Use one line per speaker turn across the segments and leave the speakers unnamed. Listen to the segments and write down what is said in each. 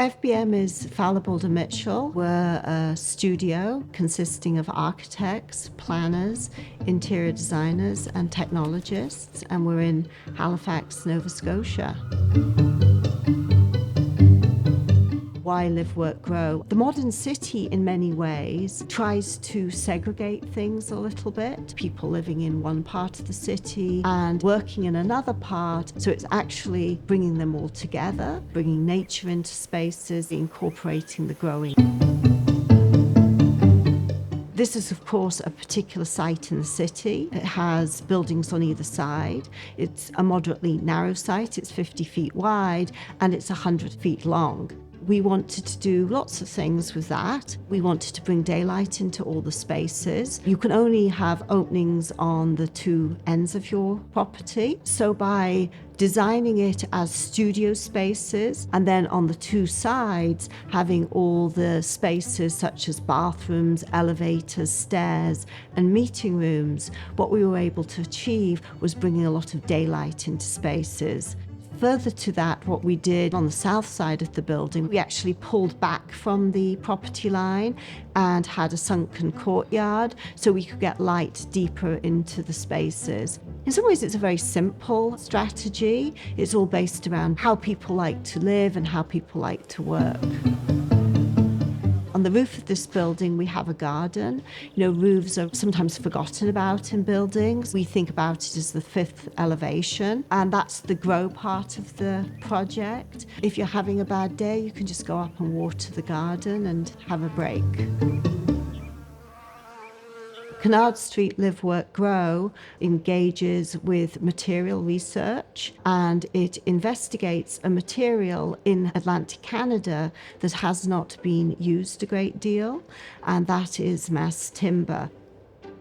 FBM is Fowler Boulder Mitchell. We're a studio consisting of architects, planners, interior designers, and technologists, and we're in Halifax, Nova Scotia. Why live, work, grow? The modern city, in many ways, tries to segregate things a little bit. People living in one part of the city and working in another part. So it's actually bringing them all together, bringing nature into spaces, incorporating the growing. This is, of course, a particular site in the city. It has buildings on either side. It's a moderately narrow site. It's 50 feet wide and it's 100 feet long. We wanted to do lots of things with that. We wanted to bring daylight into all the spaces. You can only have openings on the two ends of your property. So by designing it as studio spaces and then on the two sides having all the spaces such as bathrooms, elevators, stairs and meeting rooms, what we were able to achieve was bringing a lot of daylight into spaces. Further to that, what we did on the south side of the building, we actually pulled back from the property line and had a sunken courtyard so we could get light deeper into the spaces. In some ways, it's a very simple strategy. It's all based around how people like to live and how people like to work. On the roof of this building, we have a garden. Roofs are sometimes forgotten about in buildings. We think about it as the fifth elevation, and that's the grow part of the project. If you're having a bad day, you can just go up and water the garden and have a break. Cunard Street Live, Work, Grow engages with material research and it investigates a material in Atlantic Canada that has not been used a great deal, and that is mass timber.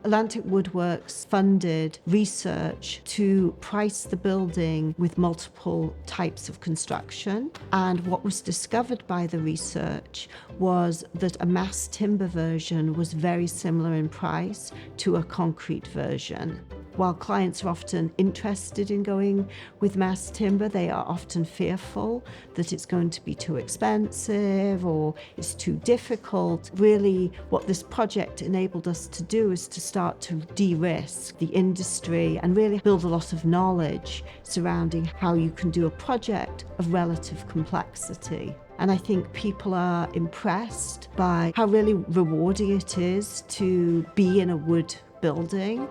Atlantic Woodworks funded research to price the building with multiple types of construction. And what was discovered by the research was that a mass timber version was very similar in price to a concrete version. While clients are often interested in going with mass timber, they are often fearful that it's going to be too expensive or it's too difficult. Really, what this project enabled us to do is to start to de-risk the industry and really build a lot of knowledge surrounding how you can do a project of relative complexity. And I think people are impressed by how really rewarding it is to be in a wood building.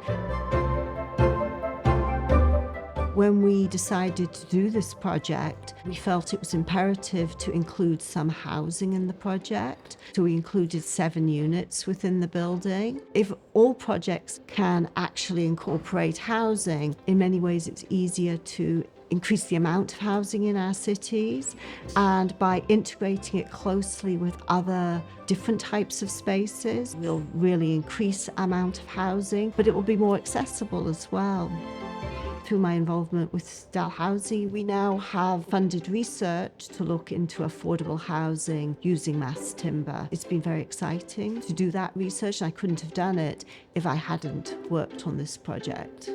When we decided to do this project, we felt it was imperative to include some housing in the project. So we included 7 units within the building. If all projects can actually incorporate housing, in many ways it's easier to increase the amount of housing in our cities, and by integrating it closely with other different types of spaces, we'll really increase the amount of housing, but it will be more accessible as well. Through my involvement with Dalhousie, we now have funded research to look into affordable housing using mass timber. It's been very exciting to do that research, and I couldn't have done it if I hadn't worked on this project.